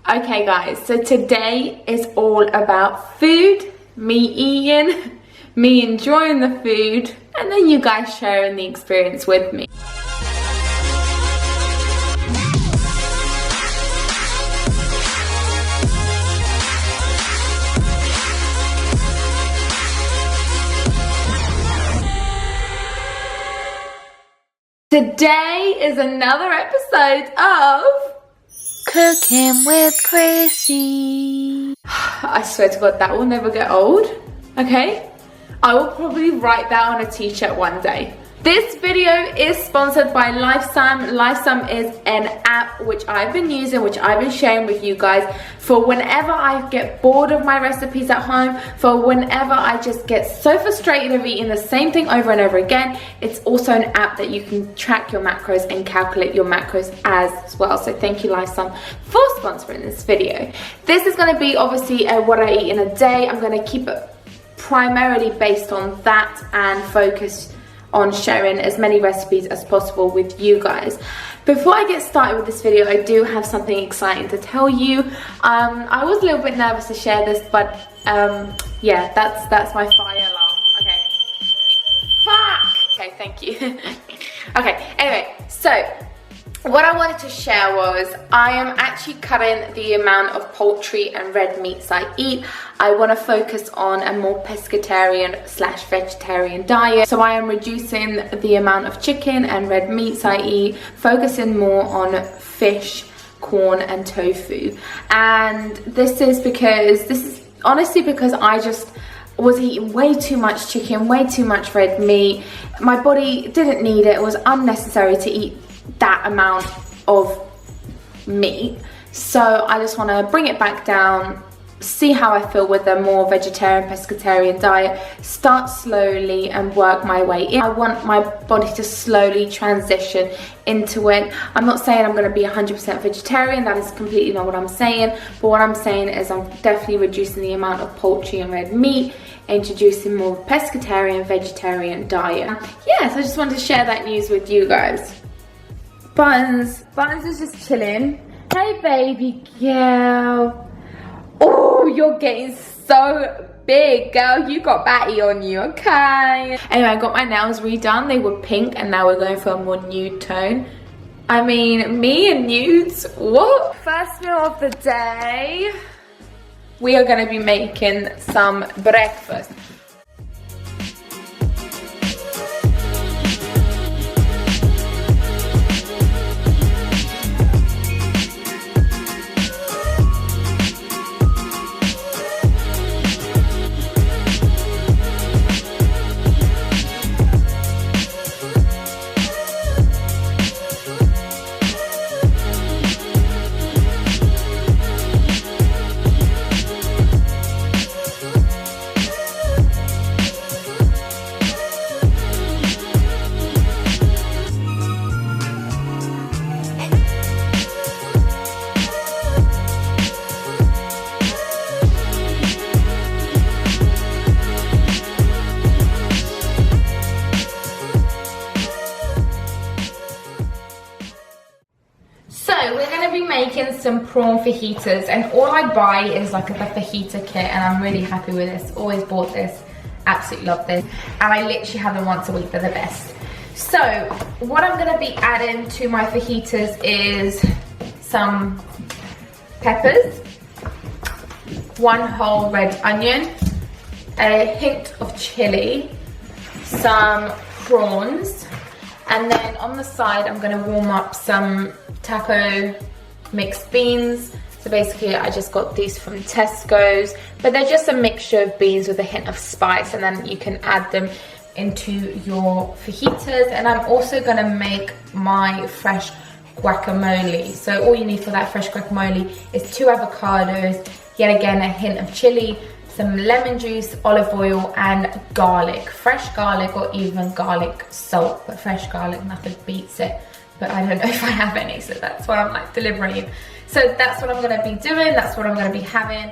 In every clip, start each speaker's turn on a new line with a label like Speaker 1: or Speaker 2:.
Speaker 1: Okay guys, so today is all about food, me eating, me enjoying the food, and then you guys sharing the experience with me. Today is another episode of Cooking with Krissy. I swear to God, that will never get old, okay? I will probably write that on a t-shirt one day. This video is sponsored by Lifesum. Lifesum is an app which I've been using, which I've been sharing with you guys for whenever I get bored of my recipes at home, for whenever I just get so frustrated of eating the same thing over and over again. It's also an app that you can track your macros and calculate your macros as well. So thank you Lifesum for sponsoring this video. This is going to be obviously what I eat in a day. I'm going to keep it primarily based on that and focus on sharing as many recipes as possible with you guys. Before I get started with this video, I do have something exciting to tell you. I was a little bit nervous to share this, but yeah, that's my fire alarm. Okay. Fuck! Okay, thank you. Okay, anyway, so what I wanted to share was I am actually cutting the amount of poultry and red meats I eat. I want to focus on a more pescatarian / vegetarian diet. So I am reducing the amount of chicken and red meats I eat, focusing more on fish, corn and tofu. And this is honestly because I just was eating way too much chicken, way too much red meat. My body didn't need it. It was unnecessary to eat that amount of meat. So I just want to bring it back down, see how I feel with a more vegetarian pescatarian diet, start slowly and work my way in. I want my body to slowly transition into it. I'm not saying I'm going to be 100% vegetarian, that is completely not what I'm saying, but what I'm saying is I'm definitely reducing the amount of poultry and red meat, introducing more pescatarian vegetarian diet. Yes, I just wanted to share that news with you guys. Buns is just chilling. Hey baby girl. Oh, you're getting so big, girl. You got batty on you, okay? Anyway, I got my nails redone. They were pink and now we're going for a more nude tone. I mean, me and nudes, what? First meal of the day. We are gonna be making some breakfast. Making some prawn fajitas, and all I buy is like a fajita kit, and I'm really happy with this. Always bought this, absolutely love this, and I literally have them once a week. They're the best. So what I'm going to be adding to my fajitas is some peppers, 1 whole red onion, a hint of chili, some prawns, and then on the side I'm going to warm up some taco mixed beans. So basically I just got these from Tesco's, but they're just a mixture of beans with a hint of spice, and then you can add them into your fajitas. And I'm also going to make my fresh guacamole. So all you need for that fresh guacamole is 2 avocados, yet again a hint of chili, some lemon juice, olive oil and garlic, fresh garlic or even garlic salt, but fresh garlic, nothing beats it. But I don't know if I have any, so that's why I'm like deliberating. So that's what I'm going to be doing, that's what I'm going to be having.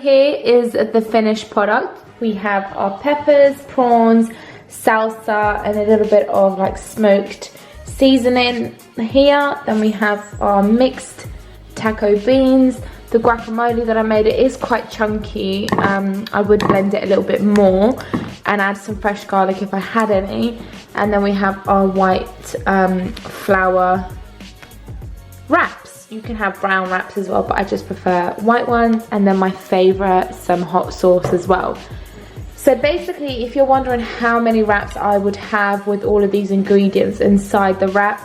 Speaker 1: here is the finished product. We have our peppers, prawns, salsa, and a little bit of like smoked seasoning here. Then we have our mixed taco beans. The guacamole that I made, it is quite chunky. I would blend it a little bit more and add some fresh garlic if I had any. And then we have our white flour wraps. You can have brown wraps as well, but I just prefer white ones. And then my favorite, some hot sauce as well. So basically, if you're wondering how many wraps I would have with all of these ingredients inside the wrap,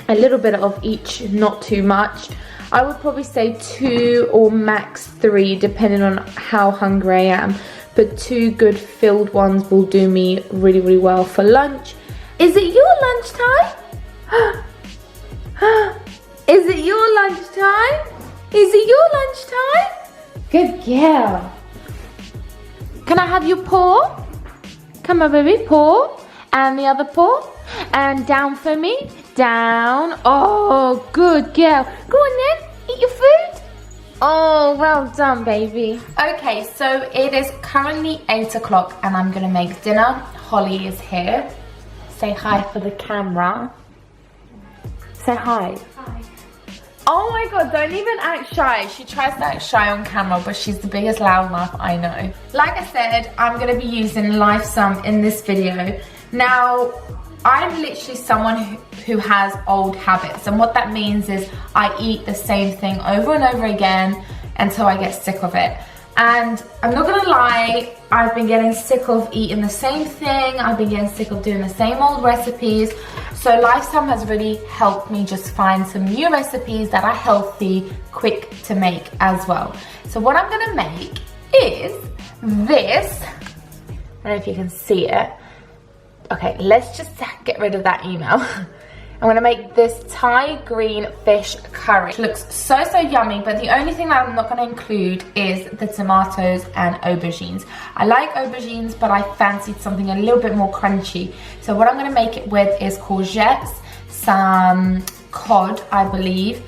Speaker 1: a little bit of each, not too much. I would probably say 2 or max 3, depending on how hungry I am. But 2 good filled ones will do me really, really well for lunch. Is it your lunchtime? Is it your lunchtime? Is it your lunchtime? Good girl. Can I have your paw? Come on, baby, paw. And the other paw. And down for me. Down. Oh, good girl. Go on then. Eat your food. Oh, well done, baby. Okay, so it is currently 8 o'clock and I'm gonna make dinner. Holly is here. Say hi for the camera. Say hi. Hi. Oh my god, don't even act shy. She tries to act shy on camera, but she's the biggest loudmouth I know. Like I said, I'm gonna be using LifeSum in this video. Now, I'm literally someone who has old habits, and what that means is I eat the same thing over and over again until I get sick of it. And I'm not gonna lie, I've been getting sick of eating the same thing. I've been getting sick of doing the same old recipes. So LifeSum has really helped me just find some new recipes that are healthy, quick to make as well. So what I'm gonna make is this. I don't know if you can see it. Okay, let's just get rid of that email. I'm gonna make this Thai green fish curry. It looks so, so yummy, but the only thing that I'm not gonna include is the tomatoes and aubergines. I like aubergines, but I fancied something a little bit more crunchy. So what I'm gonna make it with is courgettes, some cod, I believe,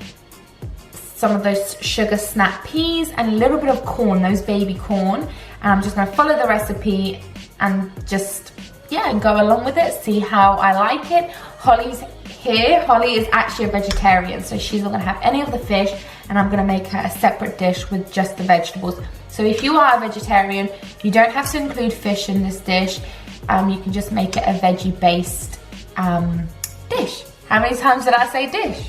Speaker 1: some of those Sugarsnap peas, and a little bit of corn, those baby corn. And I'm just gonna follow the recipe and just, yeah, go along with it, see how I like it. Holly's here. Holly is actually a vegetarian, so she's not gonna have any of the fish, and I'm gonna make her a separate dish with just the vegetables. So if you are a vegetarian, you don't have to include fish in this dish. You can just make it a veggie-based dish. How many times did I say dish?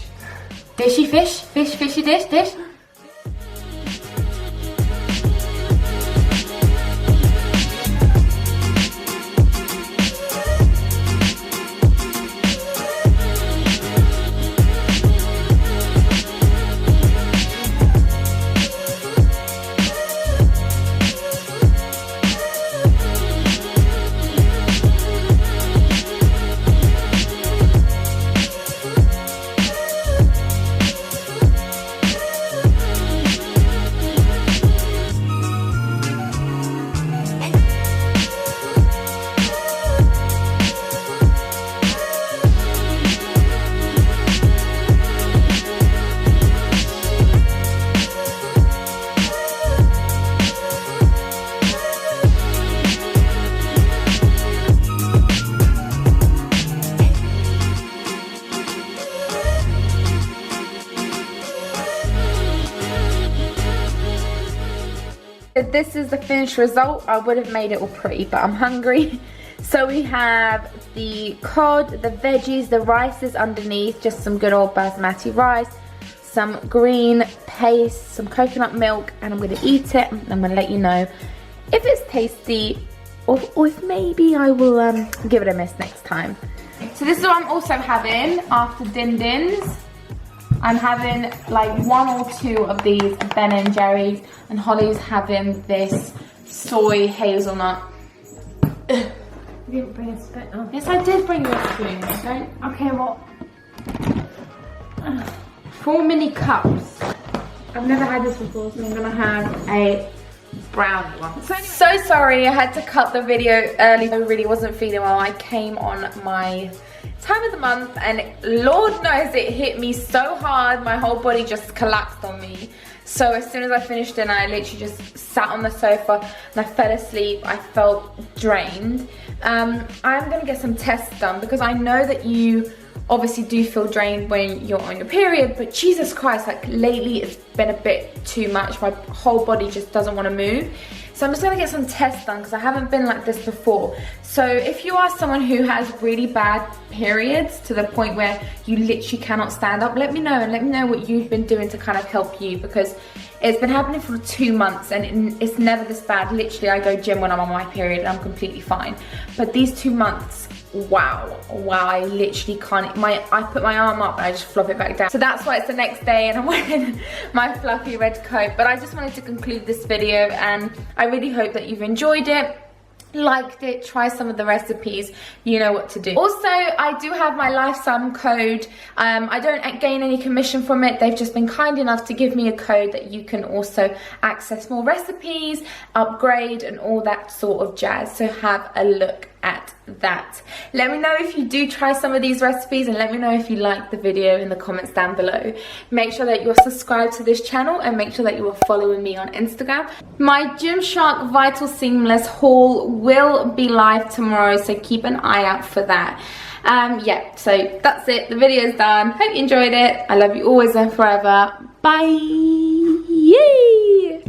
Speaker 1: Dishy fish, fish, fishy dish, dish. This is the finished result. I would have made it all pretty, but I'm hungry. So we have the cod, the veggies, the rice is underneath, just some good old basmati rice, some green paste, some coconut milk, and I'm gonna eat it. I'm gonna let you know if it's tasty or if maybe I will give it a miss next time. So this is what I'm also having after din dins. I'm having like 1 or 2 of these Ben & Jerry's, and Holly's having this soy hazelnut.
Speaker 2: You didn't bring a spoon. Oh.
Speaker 1: Yes, I did bring you a spoon. Don't.
Speaker 2: Okay, well,
Speaker 1: 4 mini cups. I've never had this before, so I'm gonna have a brown one. So sorry, I had to cut the video early. I really wasn't feeling well. I came on my time of the month, and Lord knows it hit me so hard, my whole body just collapsed on me. So as soon as I finished dinner, I literally just sat on the sofa and I fell asleep. I felt drained. I'm gonna get some tests done because I know that you obviously do feel drained when you're on your period, but Jesus Christ, like lately it's been a bit too much. My whole body just doesn't want to move. So I'm just gonna get some tests done because I haven't been like this before. So if you are someone who has really bad periods to the point where you literally cannot stand up, let me know, and let me know what you've been doing to kind of help you, because it's been happening for 2 months and it's never this bad. Literally, I go gym when I'm on my period and I'm completely fine. But these 2 months, wow, I literally can't. I put my arm up and I just flop it back down. So that's why it's the next day and I'm wearing my fluffy red coat. But I just wanted to conclude this video, and I really hope that you've enjoyed it, liked it, try some of the recipes, you know what to do. Also, I do have my lifetime code. I don't gain any commission from it. They've just been kind enough to give me a code that you can also access more recipes, upgrade, and all that sort of jazz. So have a look at that. Let me know if you do try some of these recipes, and let me know if you like the video in the comments down below. Make sure that you're subscribed to this channel, and make sure that you are following me on Instagram. My Gymshark Vital Seamless haul will be live tomorrow, so keep an eye out for that. Yeah, so that's it. The video's done. Hope you enjoyed it. I love you always and forever. Bye.